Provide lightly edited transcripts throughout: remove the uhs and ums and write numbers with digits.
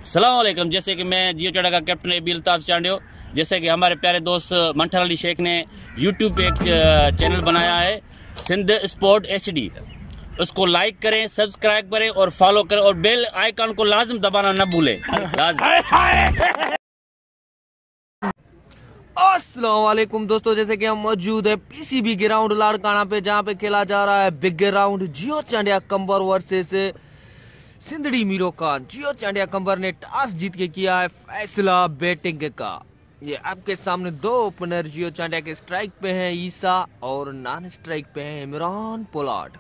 सलाम वालेकुम। जैसे कि मैं जियो चांडिया का कैप्टन एबी अल्ताफ चांडियो, जैसे कि हमारे प्यारे दोस्त मंठर अली शेख ने यूट्यूब पे एक चैनल बनाया है सिंध स्पोर्ट HD। उसको लाइक करें, सब्सक्राइब करें और फॉलो करें और बेल आइकन को लाजिम दबाना न भूलें। अस्सलाम वालेकुम दोस्तों, जैसे कि हम मौजूद है PCB ग्राउंड लाड़काना पे, जहाँ पे खेला जा रहा है बिग राउंड जियो चांडिया कंबर वर्सेस सिंधड़ी मीरो खान। जियो चांडिया कंबर ने टॉस जीत के किया है फैसला बैटिंग का। ये आपके सामने दो ओपनर जियो चांडिया के स्ट्राइक पे हैं ईसा और नॉन स्ट्राइक पे हैं इमरान पोलार्ड।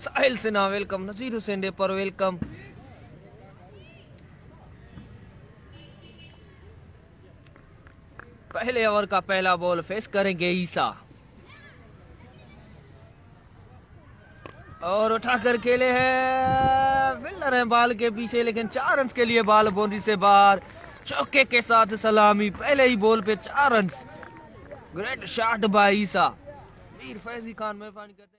साहिल सिन्हा वेलकम, नजीर हुसैन डे पर वेलकम। पहले ओवर का पहला बॉल फेस करेंगे ईसा और उठाकर खेले हैं, फील्डर है बाल के पीछे, लेकिन 4 रन के लिए बाल बाउंड्री से बाहर। चौके के साथ सलामी, पहले ही बॉल पे 4 रन। ग्रेट शॉट बाय ईसा। मीर फैजी खान में फाइन करते हैं।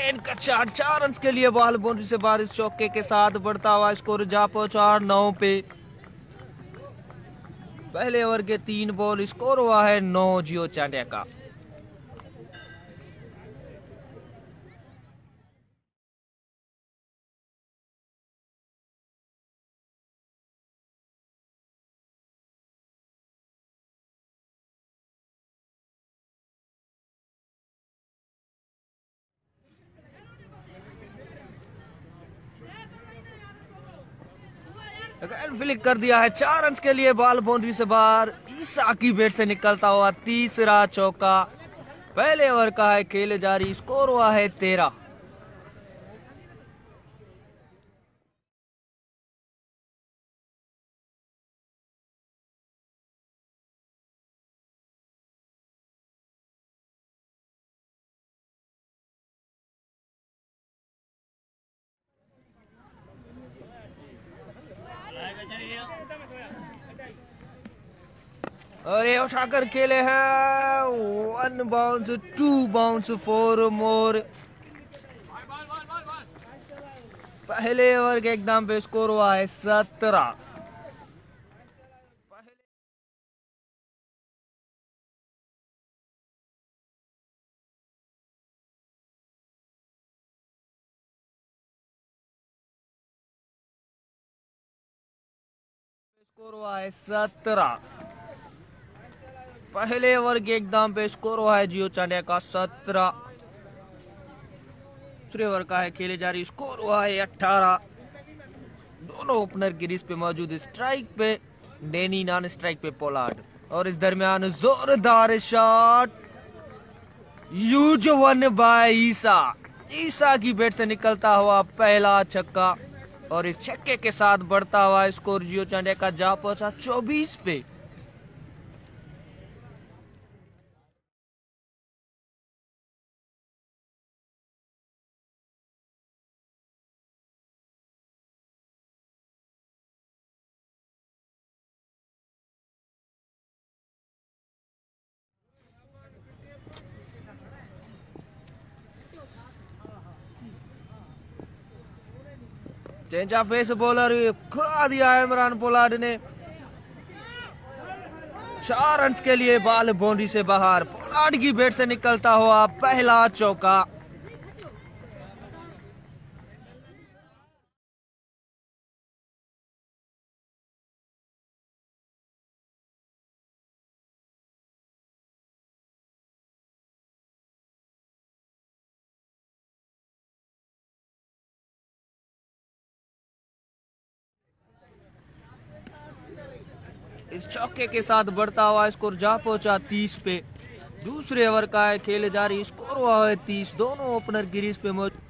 इनका 4 रन के लिए बॉल बाउंड्री से बाहर। इस चौके के साथ बढ़ता हुआ स्कोर जा पहुंचा 9 पे। पहले ओवर के 3 बॉल, स्कोर हुआ है 9 जियो चांडिया का। फ्लिक कर दिया है, 4 रन के लिए बॉल बाउंड्री से बाहर। ईसा की बैट से निकलता हुआ तीसरा चौका। पहले ओवर का है खेले जारी, स्कोर हुआ है 13। और ये उठाकर खेले हैं 1 बाउंस 2 बाउंस 4 मोर। पहले ओवर के एकदम पे स्कोर हुआ है 17। स्कोर हुआ है 17। पहले ओवर के एकदम पे स्कोर हुआ है जियो चांडिया का 17। दूसरे ओवर का है खेले जा रही, स्कोर हुआ है 18। दोनों ओपनर क्रीज पे मौजूद, स्ट्राइक पे डेनी, नॉन स्ट्राइक पे पोलार्ड। और इस दरमियान जोरदार शॉट, यूज वन बाय ईसा। ईसा की बैट से निकलता हुआ पहला छक्का और इस छक्के के साथ बढ़ता हुआ स्कोर जियो चांडिया का जा पहुंचा 24 पे। चेंज ऑफ पेस बॉलर खुला दिया है इमरान पोलार्ड ने। 4 रन के लिए बॉल बाउंड्री से बाहर। पोलार्ड की बैट से निकलता हुआ पहला चौका। इस चौके के साथ बढ़ता हुआ स्कोर जा पहुंचा 30 पे। दूसरे ओवर का है, खेले जा रही, स्कोर हुआ है 30। दोनों ओपनर क्रीज पे मौजूद।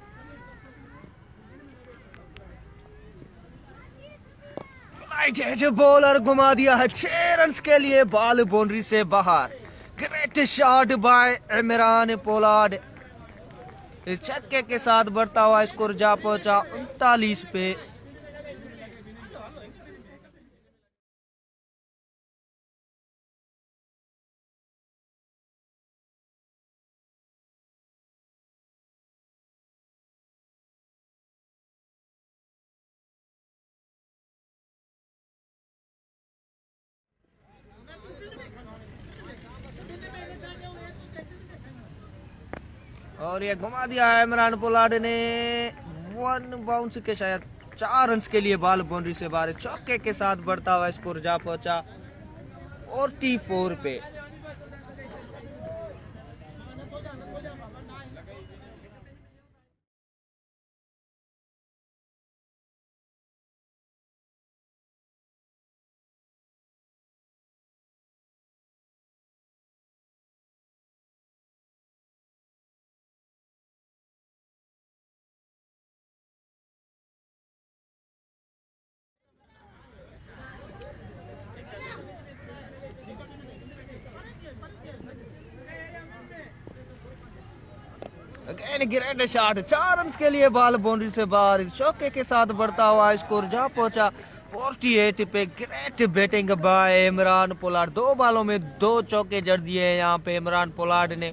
फ्लाइट बॉलर घुमा दिया है 6 रन के लिए, बॉल बाउंड्री से बाहर। Great shot bye Imran Pollard. इस छक्के के साथ बढ़ता हुआ स्कोर जा पहुंचा 39 पे। और ये घुमा दिया है इमरान पोलार्ड ने। 1 बाउंस के शायद 4 रन के लिए बॉल बाउंड्री से बाहर। चौके के साथ बढ़ता हुआ स्कोर जा पहुंचा 44 पे। अगेन ग्रेट शॉट, 4 रन के लिए बॉल बाउंड्री से बाहर। इस चौके के साथ बढ़ता हुआ स्कोर जा पहुंचा 48 पे। Great batting bye Imran Pollard. 2 बॉलों में 2 चौके जड़ दिए हैं यहाँ पे इमरान पोलार्ड ने।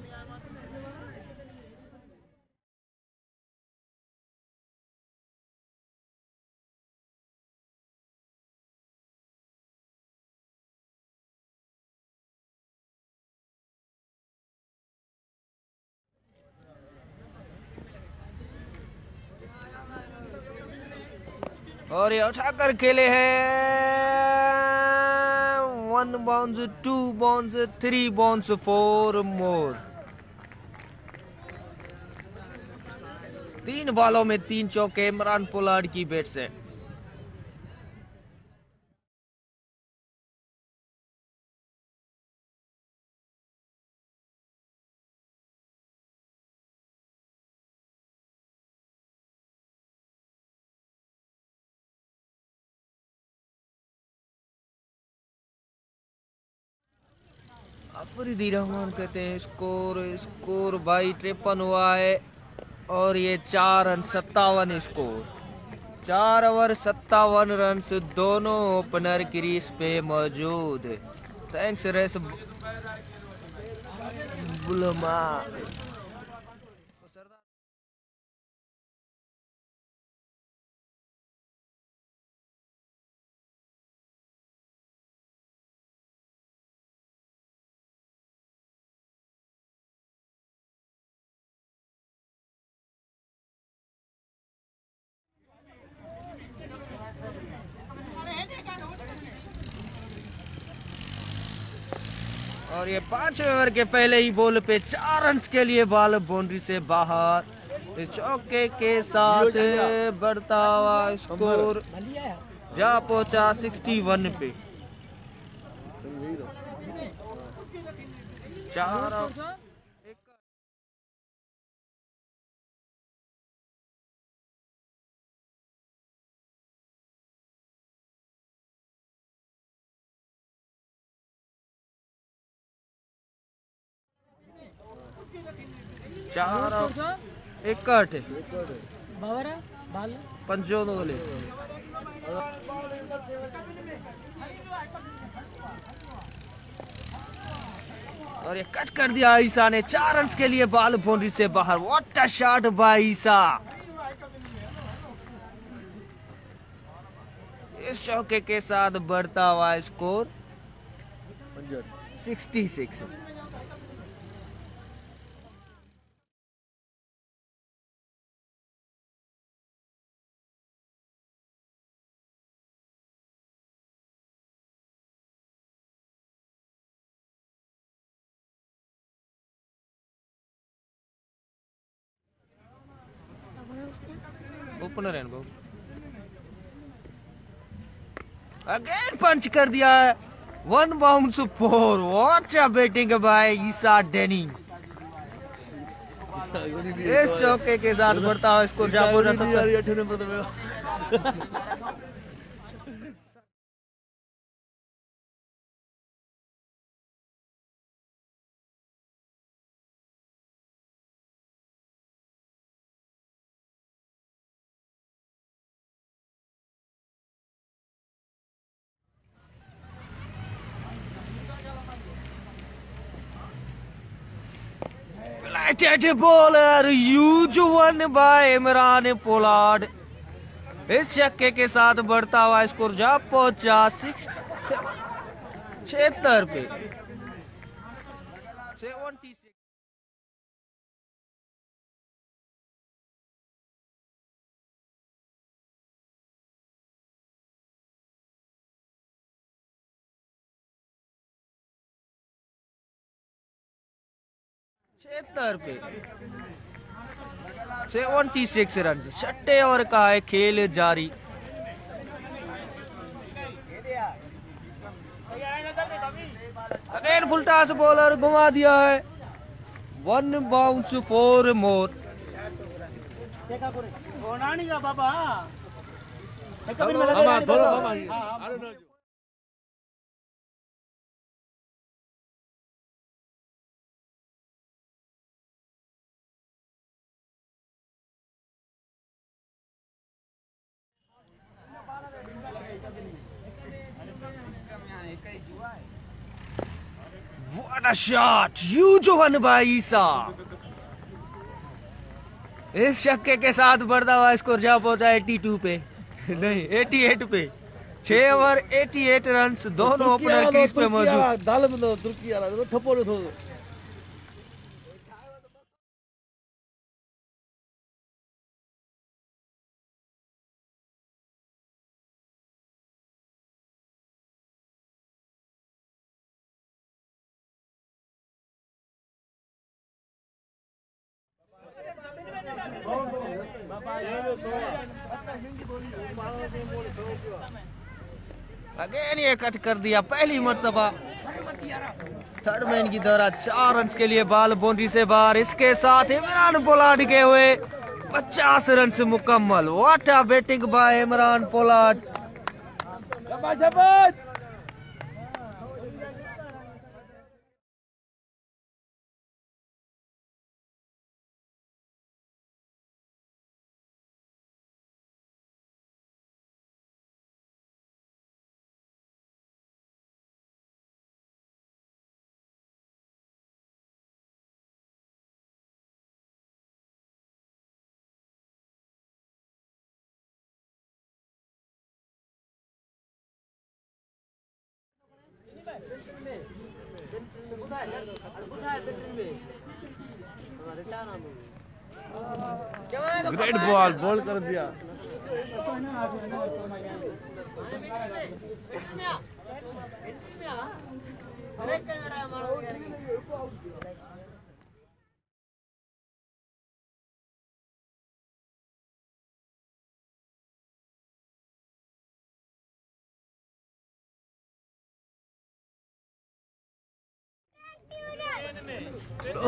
और ये उठाकर खेले हैं 1 बाउंस, 2 बाउंस, 3 बाउंस, 4 मोर। 3 बॉलों में 3 चौके इमरान पोलार्ड की बैट से। अफरीदी रहमान कहते हैं स्कोर भाई 53 हुआ है। और ये 4 रन 57 स्कोर। 4 ओवर 57 रन दोनों ओपनर क्रीज पे मौजूद। थैंक्स रेस बुलमा। और ये 5वें ओवर के पहले ही बॉल पे 4 रन के लिए बॉल बाउंड्री से बाहर। इस चौके के साथ बढ़ता हुआ स्कोर जा पहुंचा 61 पे। 4 61 55 और ये कट कर दिया ईसा ने। 4 रन के लिए बॉल बाउंड्री से बाहर। व्हाट अ शॉट बाय ईसा। इस चौके के साथ बढ़ता हुआ स्कोर 66। ओपनर है अगेन पंच कर दिया है One bounce four. What a batting by ईसा डेनी। इस चौके के साथ बढ़ता हुआ स्कोर जापुर Flat bowler, huge one by Imran Pollard. इस छक्के के साथ बढ़ता हुआ स्कोर जा पहुंचा 76 पे 76। पे 76 रन। छठे ओवर का है खेल जारी। अगेन फुल टॉस बॉलर घुमा दिया है। One bounce four more. What a shot! Huge one by ईसा। इस छक्के के साथ बढ़ता हुआ स्कोर जा पहुंचा 82 पे नहीं 88 पे। 6 ओवर 88 रन। दोनों ओपनर क्रीज पे मौजूद। अगेन ये कट कर दिया पहली मर्तबा। थर्ड मैन की दौरा 4 रन के लिए बाल बाउंड्री से बाहर। इसके साथ इमरान पोलार्ड के हुए 50 रन से मुकम्मल। What a batting bye Imran Pollard. Great ball ball कर दिया।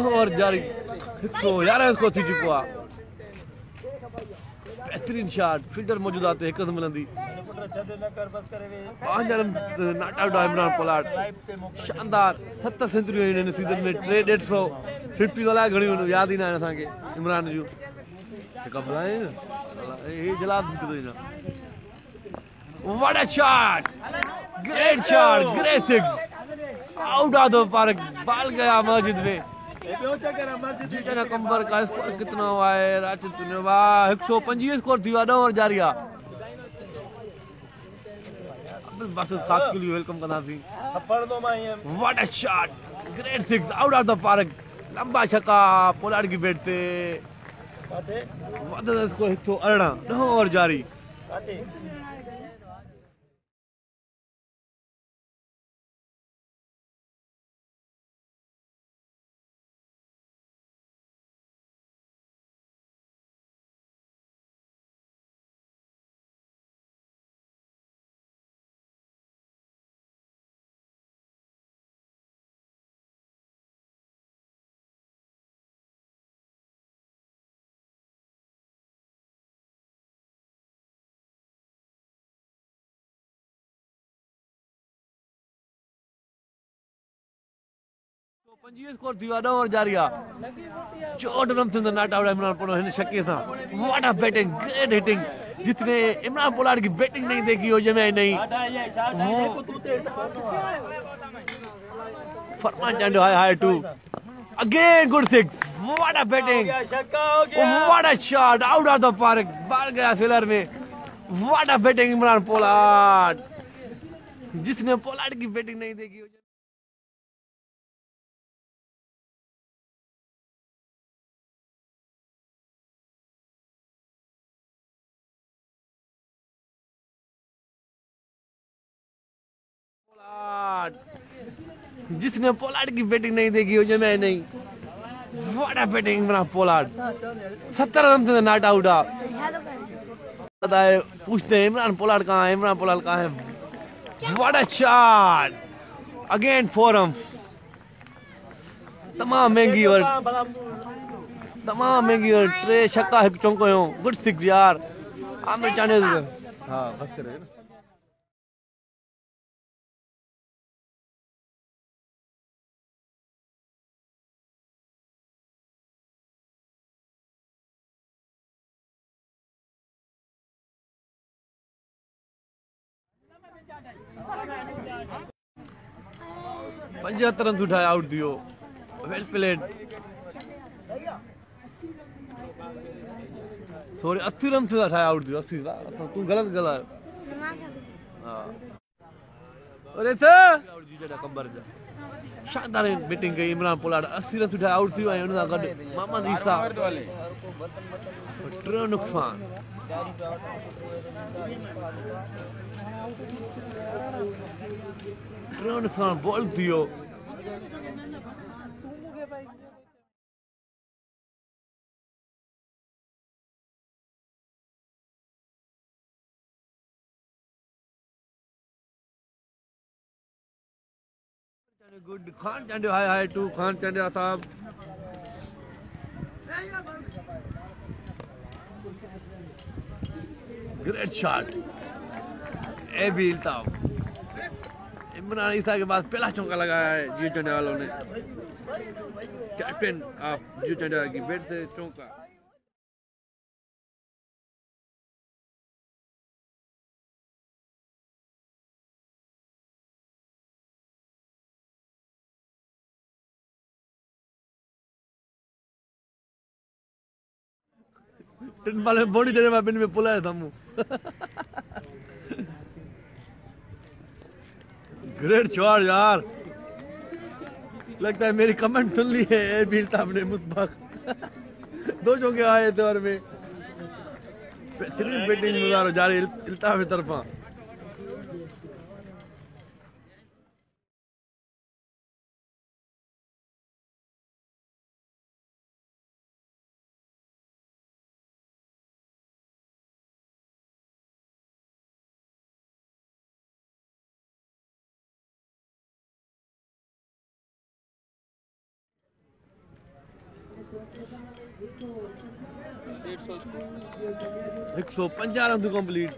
और जारी 111 को थी चुका। बेहतरीन शॉट फील्डर मौजूद आते एक कदम मिलंदी। 5 run not out Imran Pollard. शानदार 7 सेंचुरी इन सीजन में 150 50 वाला घणी याद ही ना असा के इमरान जो छक्का बुलाए ये जला दे ना। What a shot great shot great six out of the park. बाल गया मस्जिद में। जितना कंबर का स्कोर कितना हुआ है राशिद ने वाह 125 स्कोर थी 2 ओवर जारी आ। अब्दुल बासित खास के लिए वेलकम करना थी। What a shot great six out of the park. लंबा छक्का पोलार्ड की बैट पे। स्कोर 118 2 ओवर जारी। 25 स्कोर थी 9 ओवर जारी आहे 64 रन से नॉट आउट इमरान पोलार्ड हिन शके सां what a batting great hitting जिसने इमरान पोलार्ड की बैटिंग नहीं देखी हो जमे नहीं फरमान चांडो high to again good six what a batting what a shot out of the park बाहर गया फिलर में what a batting Imran Pollard जिसने पोलार्ड की बैटिंग नहीं देखी हो जिसने पोलार्ड की बैटिंग नहीं देखी हो जमे नहीं what a batting Imran Pollard 70 run से नॉट आउट है पूछते हैं इमरान पोलार्ड कहाँ है इमरान पोलार्ड कहाँ है what a shot again 4 runs तमाम महंगी और 3 छक्का 1 चौको गुड सिक्स यार आमिर चाने हाँ बस करे ना 75 रन उठाया आउट दियो वेल प्लेड सॉरी 80 रन से उठाया आउट दियो 80 का तू गलत गला हां अरे थे आउट जी जड़ा कंबर जा शानदार बैटिंग कई इमरान पोलार्ड 80 रन उठाया आउट दियो ऐं उन सां गड मोहम्मद ईसा ट्रो नुकसान ट्रोन सां बॉल थियो good Khan Chandio hi to Khan Chandia साहब ग्रेट शॉट ए भी इल्ताफ इमरान ईसा के बाद पहला चौका लगाया है जियो चंडिया वालों ने कैप्टन ऑफ जियो चंडिया की बैट से चौका टिन वाले बॉडी देने में बिन में पुला है थमू ग्रेट शॉट यार लगता है मेरी कमेंट सुन ली है ए भी इल्ताफ ने मुस्बक 2 चौके आए थे और में बेहतरीन बैटिंग गुजारो जारी इल्ताफ की तरफा एक 150 रन कंप्लीट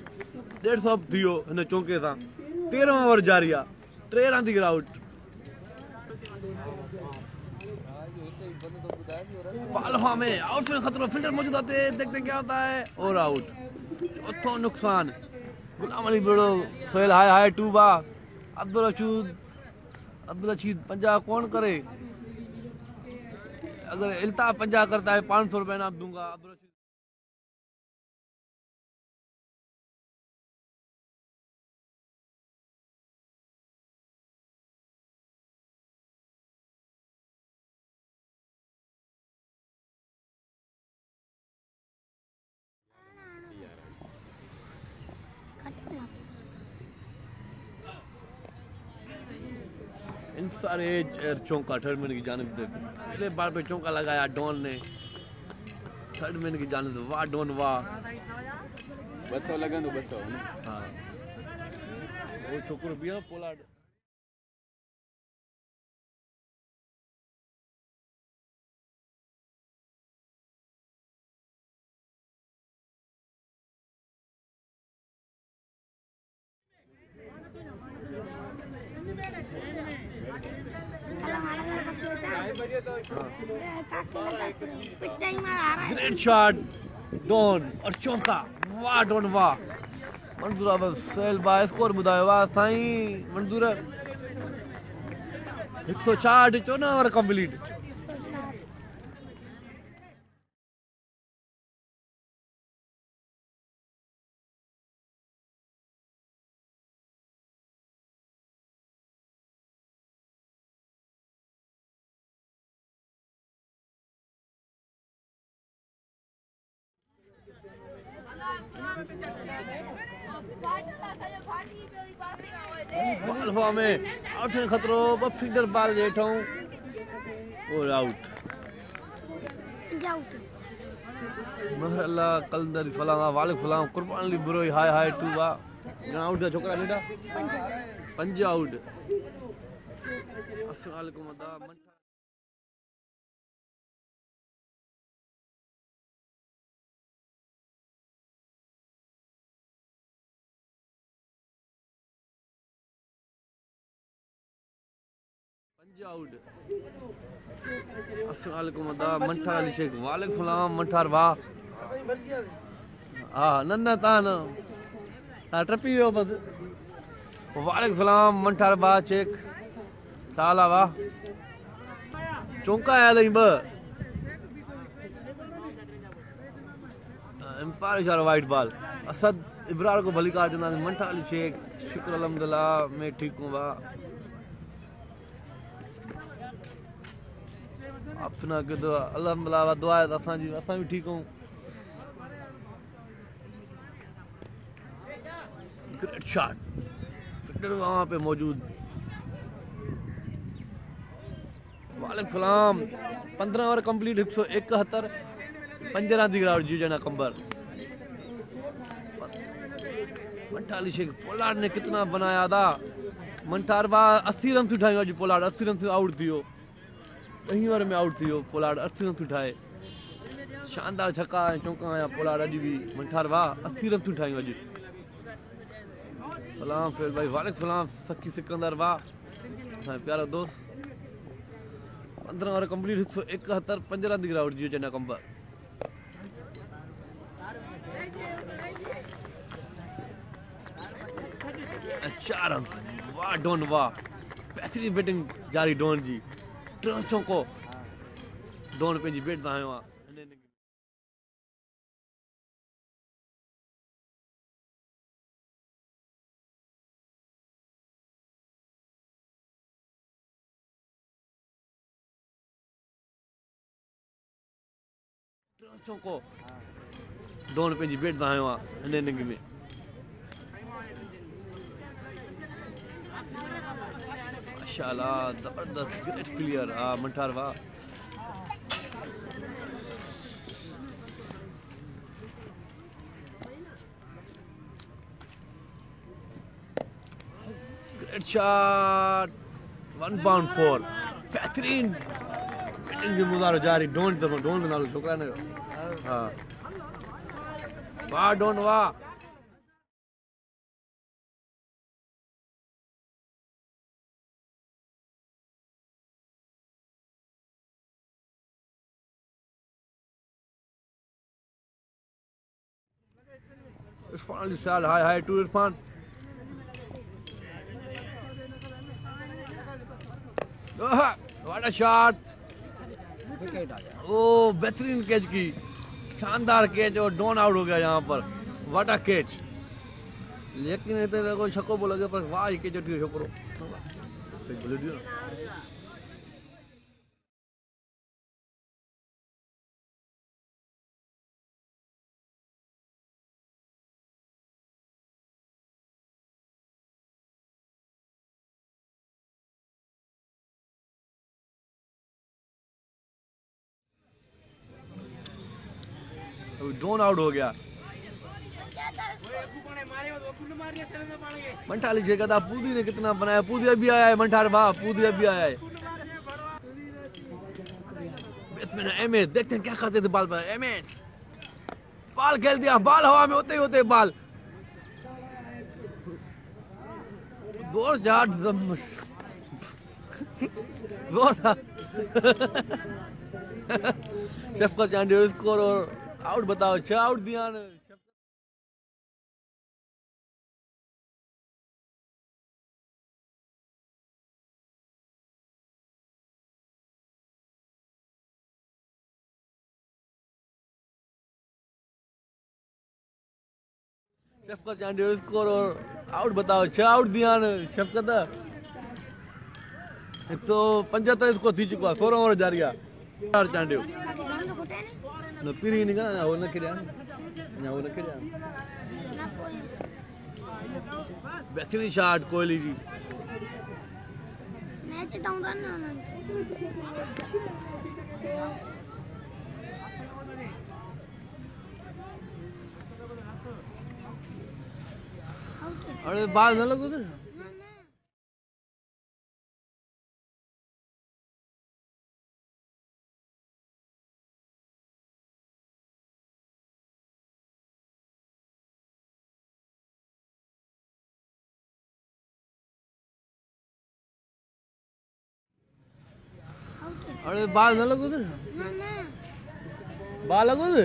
150 थियो हिन चौके सां 13 ओवर जारी आहे 3 रांदीगर आउट पालवा में आउट में खतरो फील्डर मौजूद आते देखते क्या होता है और आउट चौथो नुकसान गुलाम अली बेड़ो सोहेल हाई टू बा अब्दुल रशीद 50 कौन करे अगर इल्ताफ 50 करता है 500 रुपए इनाम दूंगा अब्दुल रशीद इन सारे चौका थर्ड मैन की जानिब से पहले बार पे चौका लगाया डॉन ने थर्ड मैन की जानिब से वाह डॉन वाह बस लगन बस हाँ वो छोकरो बिया पोलार्ड ग्रेट शॉट डॉन और चौका वाह डॉन वाह मंजूर बस सेल बा स्कोर बुधायो वाह साईं मंजूर 104 14 ओवर कंप्लीट बॉल में आउट खतरो ब फील्डर बॉल जेठो और आउट महर अल्लाह कलंदर सलाम वाले सलाम कुर्बान ली बुरो हाय हाय टू वा आउट दा छोकरा नेटा पंज आउट अस्सलाम वालेकुम अदा आउट अस्सलाम वालेकुम अदा मंठार अली शेख वालेकुम सलाम मंठार वाह हां नन्ना तान ता ट्रपी हो बद वालेकुम सलाम मंठार वाह शेख ताला वाह चौका आया दई ब एम्पायर इशारा वाइट बॉल असद इब्रार को भली कार जना मंठार अली शेख शुक्र अल्हम्दुलिल्लाह मैं ठीक हूं वाह अपना के तो अल्हम्दुलिल्लाह दुआ है असा जी असा भी ठीक हूं ग्रेट शॉट फील्डर वहां पे मौजूद वालेकुम सलाम 15 over complete 171 5 run the ground जी जना कंबर मंठाली शेख पोलार्ड ने कितना बनाया था मंठार बा 80 रन उठाई आज पोलार्ड 80 रन आउट थियो 10 ओवर में आउट थियो पोलार्ड 80 रन उठाए शानदार छक्का चौका आया पोलार्ड अज भी मंठार वाह 80 रन उठाई आज सलाम फिर भाई वालेकुम सलाम सकी सिकंदर वाह प्यारा दोस्त 15 over complete 171 5 run the ground जी जना कंबर चार रन वाह डॉन वाह बेहतरीन बैटिंग जारी डॉन जी ट्रांचों को डॉन पे जी बैठ दाए वहां ट्रांचों को डॉन पे जी बैठ दाए वहां नेनगी में माशाल्लाह जबरदस्त ग्रेट प्लेयर मंठार वाह ग्रेट शॉट 1 बाउंड 4 बेहतरीन बैटिंग जो मुजारो जारी डोंट नाल छोकरा ने हां वाह डोंट वाह Irfan Ali Sal, hi to Irfan. What a shot! Oh, बेहतरीन कैच की शानदार कैच और डॉन आउट हो गया यहाँ पर व्हाट अ कैच लेकिन इधर कोई छक्को बोलोगे पर वाह ये कैच उठी छोकरो बोल दियो डॉन आउट हो गया मंठाली जी कहता पूदी ने कितना बनाया पूदी अभी आया है मंठार वाह पूदी अभी आया है बैट्समैन एमएस देखते हैं क्या करते थे बॉल पर एमएस बॉल खेल दिया बॉल हवा में होते बॉल दो शफकत चांडियो स्कोर और आउट बताओ, 6 आउट दिया ने। शफकत चांडियो स्कोर और आउट बताओ, 6 आउट दिया ने। शफकत 175 स्कोर थी चुका, 16 ओवर जा रहा चांडियो न पीरी नहीं करना, वो न खेलिया ना, वो न खेलिया। बेहतरीन शॉट कोहली जी। मैं जिताऊंगा ना। अरे बाल न लगो तो अरे बाल न लगो तो बाल लगो तो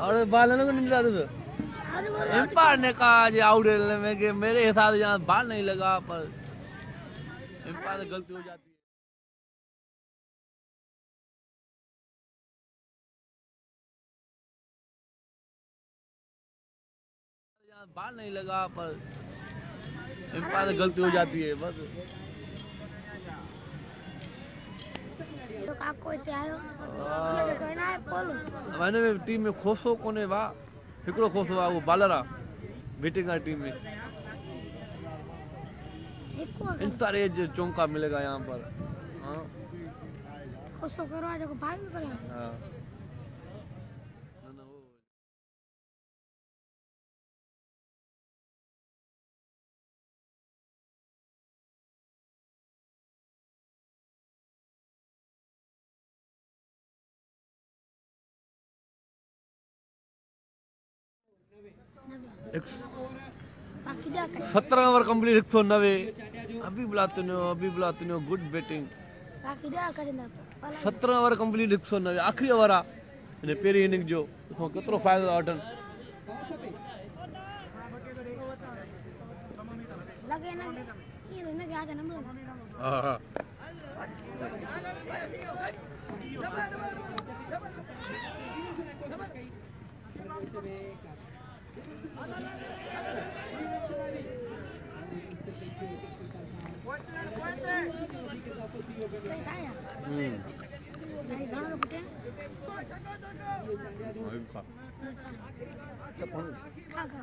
अरे बाल न लगो निकला तो एम्पायर ने कहा जी आउट में कि मेरे हिसाब से यहाँ बाल नहीं लगा, पर एम्पायर से गलती हो जाती है। यहाँ बाल नहीं लगा, पर एम्पायर से गलती हो जाती है बस। तो काको इते आयो कहना है बोलो मैंने टीम में खोसो कोने वा हिकड़ो खोसो वा, वो बालर आ बैटिंग आ टीम में। इन सारे चौका मिलेगा यहाँ पर। हाँ खोसो करवा देखो भाग में करे। हाँ बाकी क्या करे 17 ओवर कंप्लीट 190। अभी बुलाते हो गुड बैटिंग। बाकी क्या करे ना 17 ओवर कंप्लीट 190 आखिरी ओवर आ ने पेरी इनिंग जो तो केतरो फायदो अटन लगे ना ये में क्या करना बोलो। हां नहीं गाना का फटे खा खा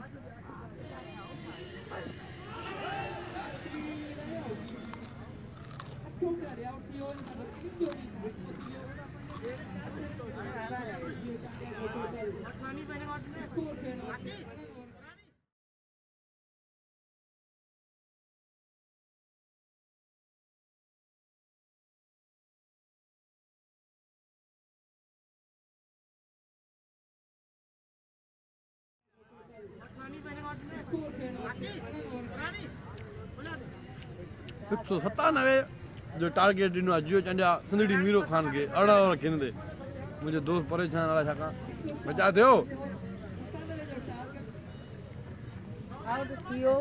एक 197 जो टारगेट दिनो जियो चंडिया सिंधड़ी मीरो खान के 18 ओवर खेलंदे मुझे दोस्त परेशान वाला छाका बचा दो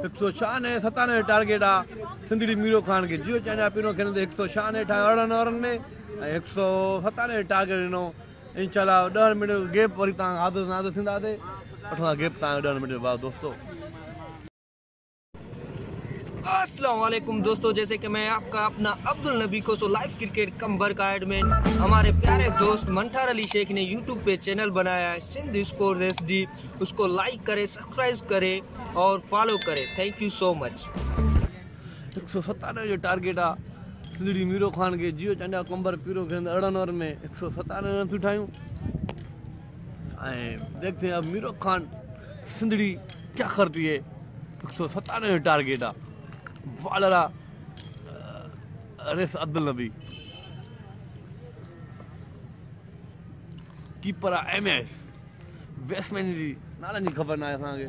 196 टारगेट आ सिंधड़ी मीरो खान के जियो चंडिया पिनो खेलंदे 196 18 ओवर में 197 टारगेट दिनो। इंशाल्लाह 10 मिनट गैप वरी ता आदत नादो थिंदा दे अठवा गैप ता 10 मिनट बाद दोस्तों। अस्सलाम वालेकुम दोस्तों, जैसे कि मैं आपका अपना अब्दुल नबी को लाइव क्रिकेट कम वर्कआउट में हमारे प्यारे दोस्त मंठार अली शेख ने यूट्यूब पे चैनल बनाया है सिंध स्पोर्ट्स एसडी। उसको लाइक करें, सब्सक्राइब करें और फॉलो करें। Thank you so much. 197 जो टारगेट आ सिंधड़ी मीरो खान के जियो चंडिया कंबर पीरो खेल 18 ओवर में 197 रन उठायूं। देखते हैं अब मीरो खान सिंधड़ी क्या करती है। 197 टारगेट आ बॉलर आ रेस अब्दुल नबी, कीपर आ एमएस, बैट्समैन जी नाला जी खबर ना है असांखे।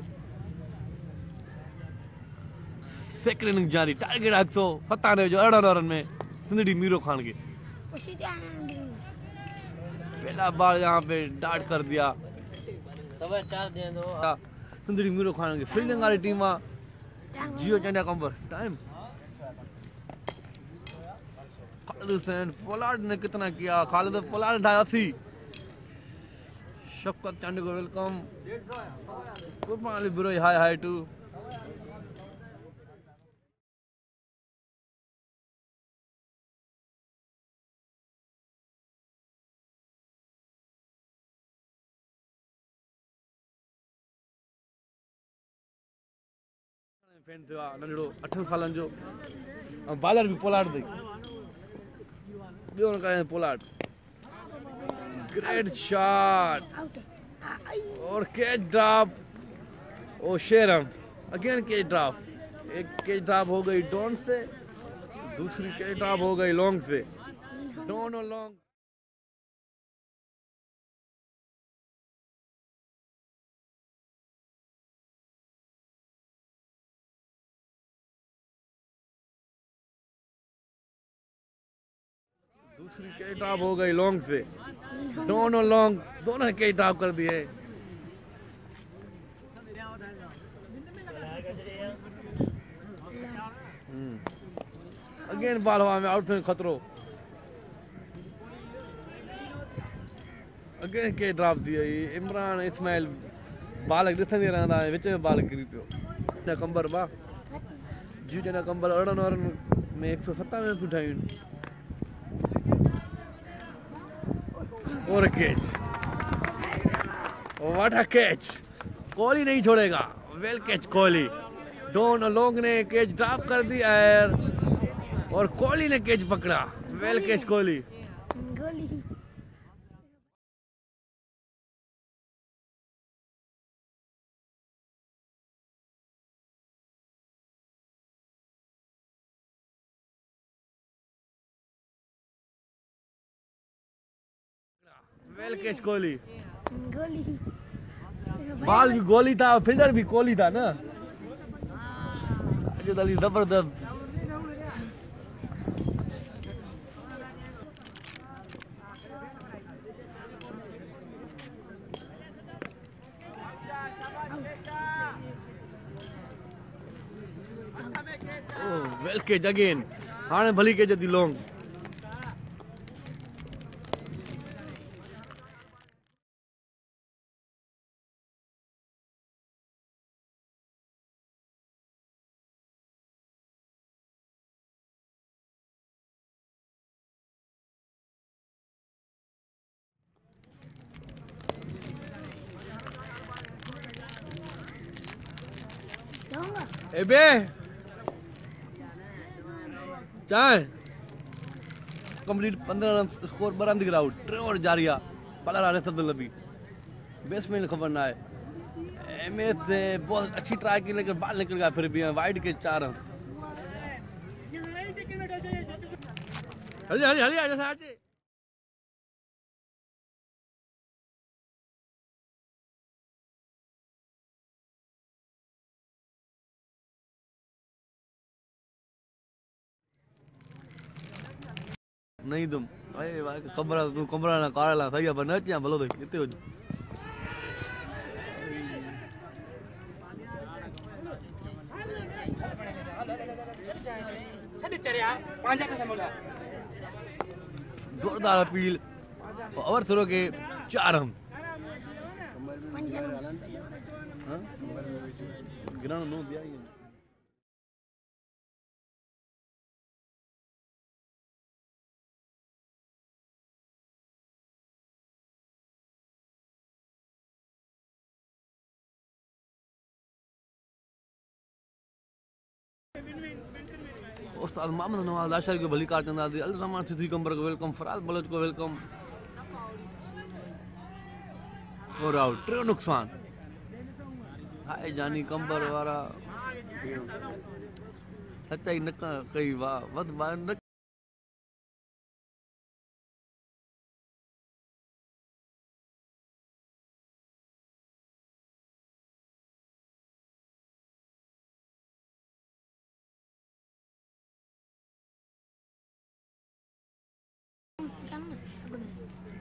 सेकंड इनिंग जारी टारगेट 197 जो 18 रन में सिंधड़ी मीरो खान के उसी के आनंद पहला बॉल यहाँ पे डाट कर दिया सिंधड़ी मीरो खान की फील्डिंग वाली टीम जियो चंडिया कंबर टाइम खालिद हुसैन पोलार्ड ने कितना किया खालिद पोलार्ड 80 शफकत चांडी को वेलकम कुर्बान अली बिरोई हाई टू फैन थियो नंढड़ो 8 सालन जो बॉलर भी पोलार्ड दई ॿियो न करें पोलार्ड ग्रेट शॉट आउट और कैच ड्रॉप ओ शेरम अगेन कैच ड्रॉप एक कैच ड्रॉप हो गई डॉन से दूसरी कैच ड्रॉप हो गई लॉन्ग से डॉन और लॉन्ग दूसरी कैच ड्रॉप हो गई लॉन्ग से डॉन और लॉन्ग दोनों कैच ड्रॉप कर दिए अगेन बॉल हवा में आउट में खतरो अगेन कैच ड्रॉप दिए इमरान इस्माइल बाल ॾिसंदे रहंदा विच में बाल गिरी पियो कंबर बा जी जना कंबर 18 रन में 197 रन ठाहियूं और catch what a catch Kohli नहीं छोड़ेगा वेल कैच कोहली डॉन लोंग ने कैच ड्रॉप कर दिया और कोहली ने कैच पकड़ा वेल कैच कोहली गोली वेल कैच कोहली गोली बॉल भी गोली था फील्डर भी कोहली था ना अजय अली जबरदस्त वेल कैच अगेन हाणे भली कैच दी लॉन्ग दूंगा एबे चाहे कंप्लीट 15 रन स्कोर बरान दिख रहा हूँ ट्रेवर जारिया पलर आने सद लबी बैट्समैन खबर ना है एमएस ने बहुत अच्छी ट्राई की लेकिन बाल निकल गया फिर भी वाइड के 4 रन हली हली हली आजा साचे नहीं तुम अरे भाई कमरा तू कमरा ना काला सही है बना चाहिए भलो तो कितने हो जोरदार अपील ओवर थ्रो के 4 रन ग्राउंड नो दिया उस्ताद मोहम्मद नवाज लाशर को भली काट चंदा दी अल रहमान सिद्दीकी कंबर को वेलकम फराज बलोच को वेलकम और आउट ट्रे नुकसान हाय जानी कंबर वारा सच्चाई न कई वाह वध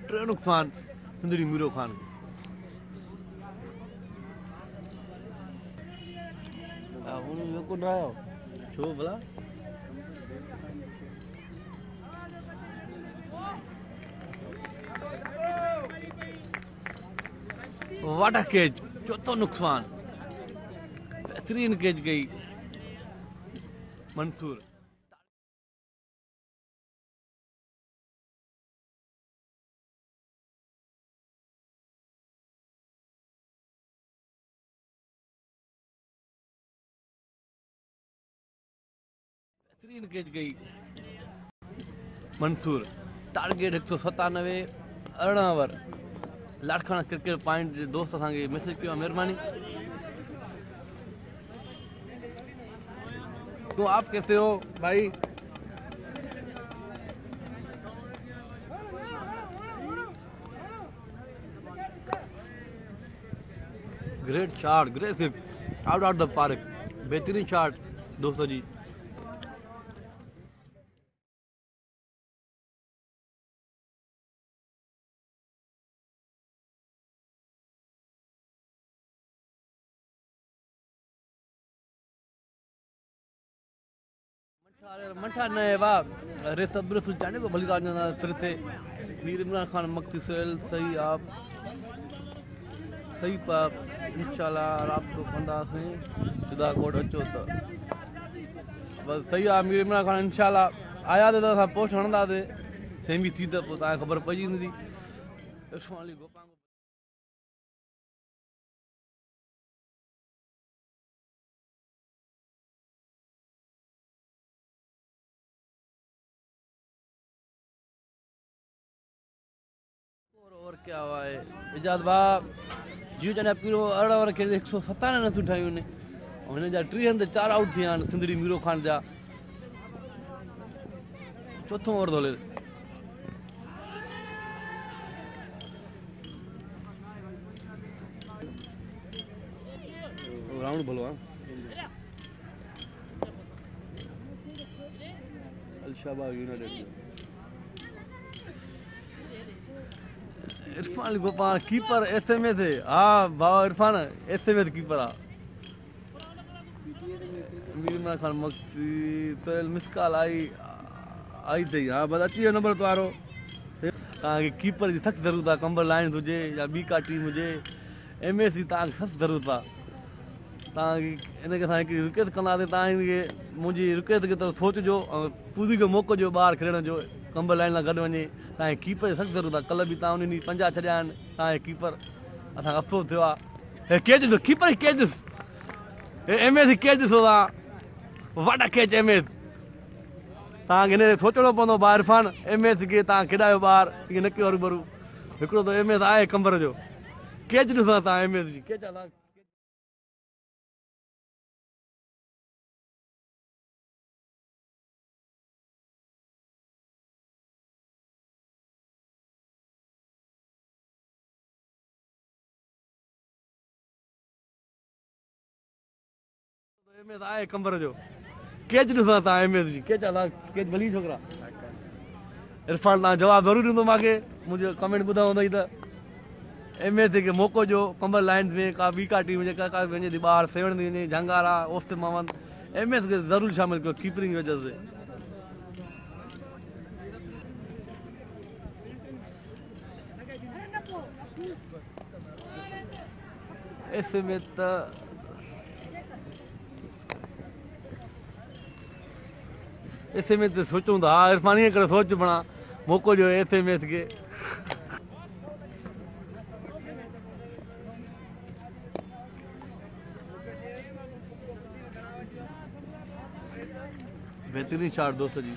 ट्रेनुक खान सुंदरी मीरो खान को ना छो भला व्हाट अ कैच चौथो नुकसान बेहतरीन कैच गई मंसूर बेहतरीन कैच गई मंसूर टारगेट 197 अरिड़हं ओवर लाड़काना क्रिकेट पॉइंट जे दोस्त असांखे मैसेज कयो मेहरबानी तो आप कैसे हो भाई great shot great out the park बेहतरीन शॉट दोस्तों जी मंठा नए वाह अरे सब्र तू जाने को बलिदान जाना फिर से मीर इमरान खान मक्ती सेल सही आप सही पाप इंशाल्लाह रात को कंदा से सीधा कोड अचो तो बस सही आ मीर इमरान खान इंशाल्लाह आया तो असां पोस्ट हणंदा से सेमी थी त पोइ तव्हांखे ख़बर पइजी वेंदी इरफान अली गोपांग और क्या हुआ है इजाद भाउ जियो जना पूरो अरिड़हं ओवर खेॾे 197 रन ठाहियूं आहिनि ऐं हिन जा 3 हंधि 4 आउट थिया आहिनि सुंदरी मीरो खान जा चौथो ओवर थो हले राउंड भलो आहे अलशाबाग यूनाइटेड इरफान अली गोपाल कीपर ऐसे में थे हाँ बाबा इरफान ऐसे में कीपर आ मीर इमरान खान मक्ती तो मिसकाल आई थी हाँ बस अची वियो नंबर तुम्हारो तव्हांखे कीपर जी सख़्तु ज़रूरत आहे कंबर लाइन हुजे या ॿी का टीम हुजे MS जी तव्हांखे सख़्तु ज़रूरत आहे तव्हांखे हिनखे असां हिकिड़ी रिक्वेस्ट कंदासीं तव्हां हिनखे मुंहिंजी रिक्वेस्ट खे त सोचिजो ऐं पूरी खे मौक़ो ॾियो ॿाहिरि खेॾण जो कंबर लाइन सां गॾु वञे तव्हांखे कीपर जी सख़्तु ज़रूरत आहे कल्ह बि तव्हां उन 50 छॾिया आहिनि तव्हांखे कीपर असांखे अफ़सोस थियो आहे हे कैच ॾिसो कीपर जी कैच ॾिस हे MS जी कैच ॾिसो तव्हां वॾा कैच MS तव्हांखे हिन सोचणो पवंदो ॿार इरफान MS खे तव्हां खेॾायो ॿार ईअं न कयो हरूभरू हिकिड़ो त MS आहे कंबर जो कैच ॾिसो तव्हां MS जी कैच आहे MS आहे कंबर जो कैच ॾिसो तव्हां MS जी कैच आहे कैच भली छोकिरा इरफान तव्हां जवाबु ज़रूरु ॾींदो मूंखे मुंहिंजो कमेंट ॿुधो हूंदई त MS खे मौक़ो ॾियो कंबर लाइन्स में का ॿी का टीम जेका का वञे थी ॿाहिरि सेवण थी वञे झंगारा ओस्त मोहम्मद MS खे ज़रूरु शामिलु कयो कीपरिंग जी वजह से ऐसे में त ऐसे में तो सोचूं था हाँ इरफान ईअं करे सोच बणा मौक़ो ॾियो ऐसे में खे बेहतरीन शॉट दोस्त जी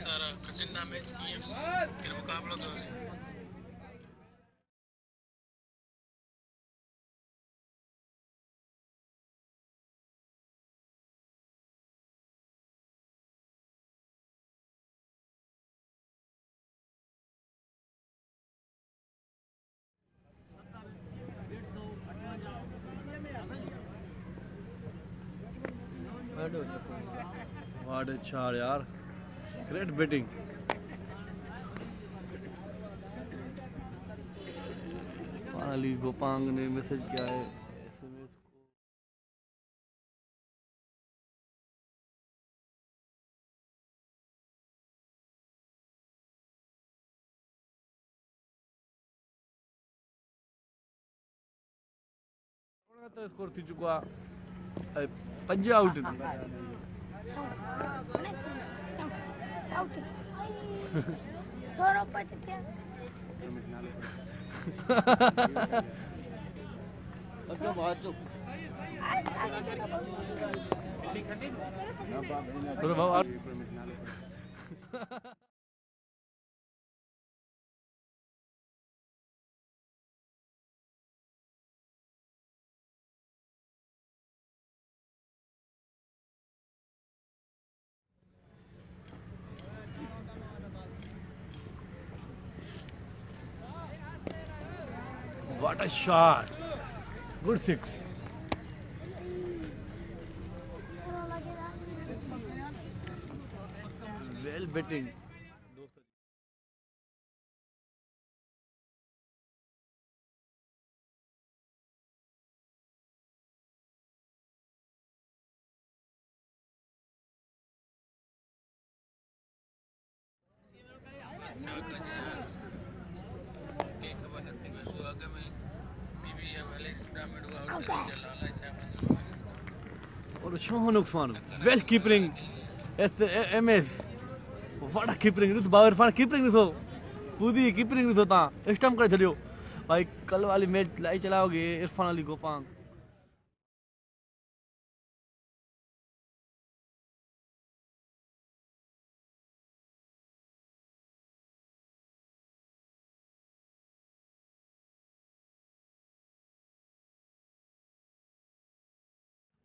सारा कठिन मैच किए फिर मुकाबला तो What a shot, यार. Great batting. Finally, गोपांग ने मैसेज किया है SMS को. तो स्कोर थी चुका 5 आउट. आउट थोड़ा पच थे अच्छा बात तो थोड़ा भाव What a shot! Good six. Well batting. और शोह नुकसान well keeping MS what a keeping रुत बावर फान कीपिंग तो पूरी कीपिंग तो ता स्टंप कर छलियो भाई कल वाली मैच लाई चलाओगे इरफान अली गोपांग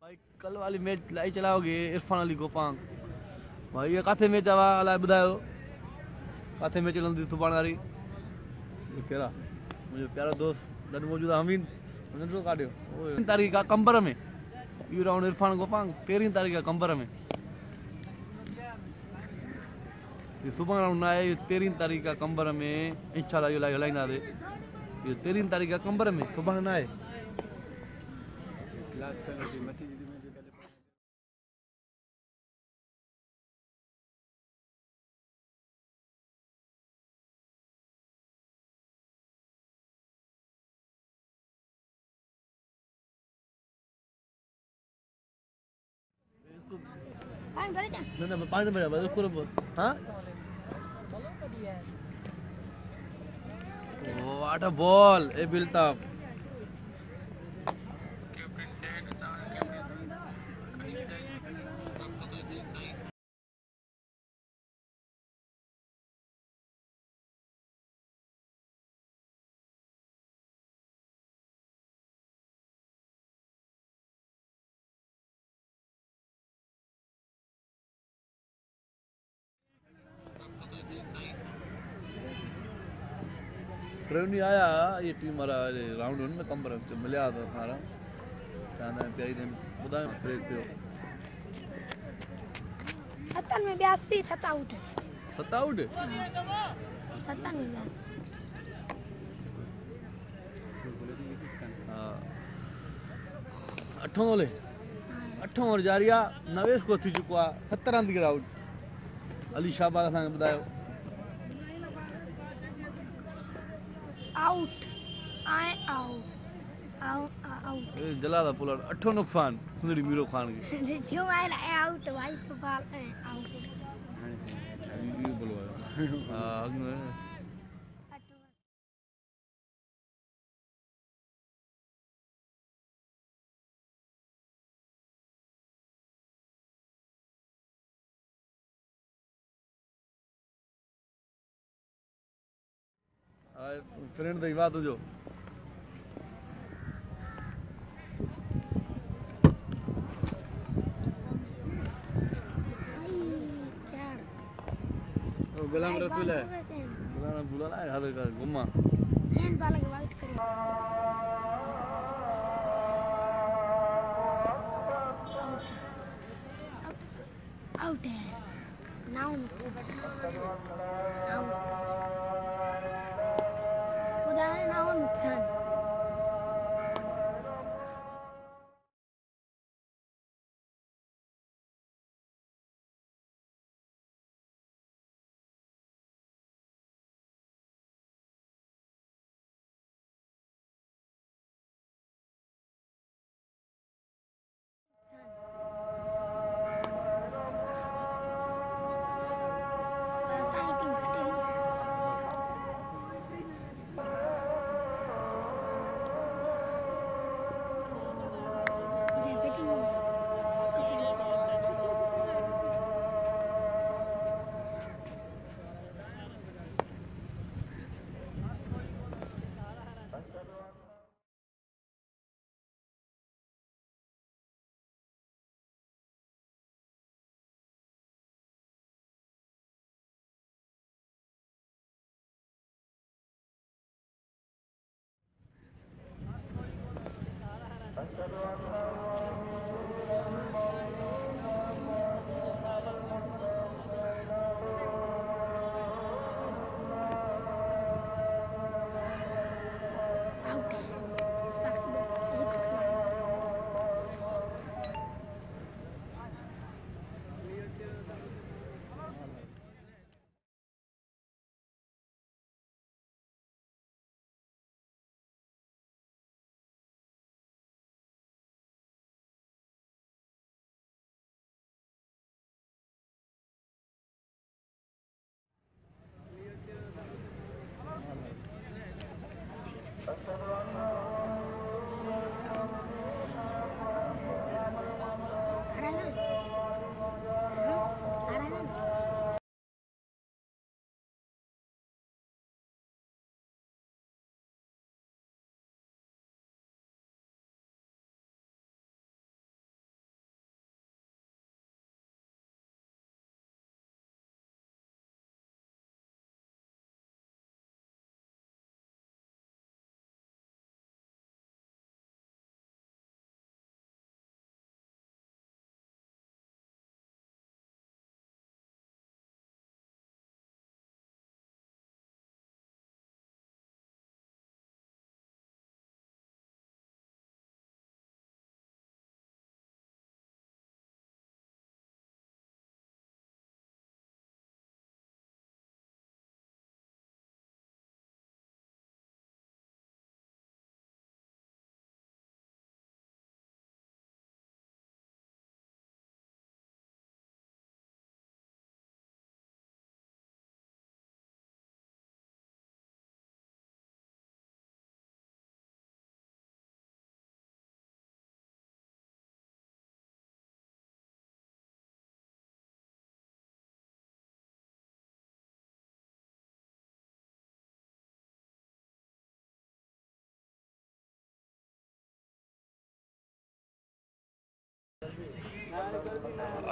भाई कल वाली मैच लाई चलाओगे इरफान अली गोपांग भाई ये काथे मैच आवा अलाए बुधायो काथे मैच लंदी सुबान वाली केरा मुझे प्यारा दोस्त दन मौजूद हमीद उन्हें तो काटियो 13 तारीख का कंबर में यू राउंड इरफान गोपांग 13 तारीख का कंबर में ये सुबह राउंड ना है 13 तारीख का कंबर में इंशाल्लाह ये लाइन ना दे ये 13 तारीख का कंबर में सुबह ना है क्लास पेनल्टी मत जी में जो पहले इसको पानी भरे जा ना पानी भरा बस उसको हां व्हाट अ बॉल ए बिल्ताफ ट्रेन आया ये टीम हमारा राउंड वन में कम पर मिलिया था हमारा जाना है प्यारी दिन बुधा ब्रेक पे 97 में 82 7 आउट 7 आउट 97 में 82 हां 8 ओले 8 ओवर जारिया 9 को थी चुका 70 रन की आउट अली शाहबाद असां बुधायो आउट आए आउट जलादा पुलर 8 नुकसान सुंदरी मीरो खान की जो आए आउट वाइट बॉल आउट ये बोलवाया हां फ्रेंड दी बात तुझो गुलाम रसूल है गुलाम बुला है हाथ का गुम्मा चैन वाला के वाइट करे आउट है नाउ उदाहरण नाउ नुकसान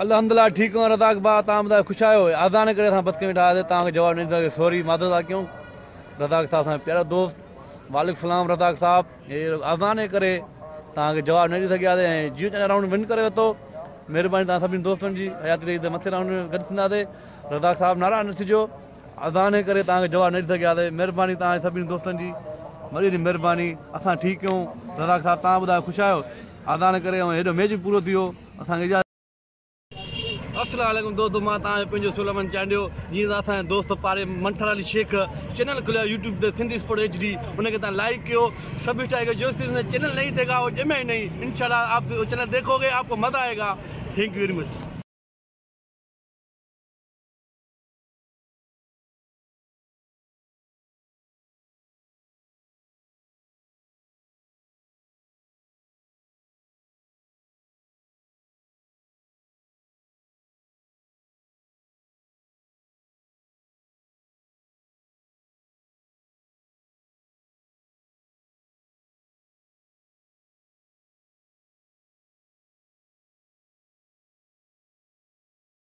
अल्हम्दुलिल्लाह ठीक हो रज़ाक बा ताम खुश आयो आज़ान करे था बस के बिठा दे ता जवाब नहीं दे सॉरी मादर दा क्यों रज़ाक साहब सा प्यारा दोस्त वालेकुम सलाम रज़ाक साहब ये आज़ान करे ता जवाब नहीं दे सकिया दे जियो चैनल राउंड विन करे तो मेहरबानी ता सभी दोस्तन जी हयात रही दे मथे राउंड गड थींदा दे रज़ाक साहब नारा न थिजो आज़ान करे ता जवाब नहीं सकिया दे मेहरबानी ता सभी दोस्तन जी मरी दी मेहरबानी असा ठीक हो रज़ाक साहब ता बुधा खुश आयो आज़ान करे हेडो मैच पूरो थियो असा के अस्सलाम वालेकुम दोस्तों मां ता पंजो सुलेमान चांडियो जी असा दोस्त पारे मंठर अली शेख चैनल खुलिया यूट्यूब ते सिंधी स्पोर्ट HD उनके ता लाइक कियो सब्सक्राइब जो चैनल नहीं देखा वो जमे नहीं इंशाल्लाह आप चैनल देखोगे आपको मजा आएगा थैंक यू वेरी मच।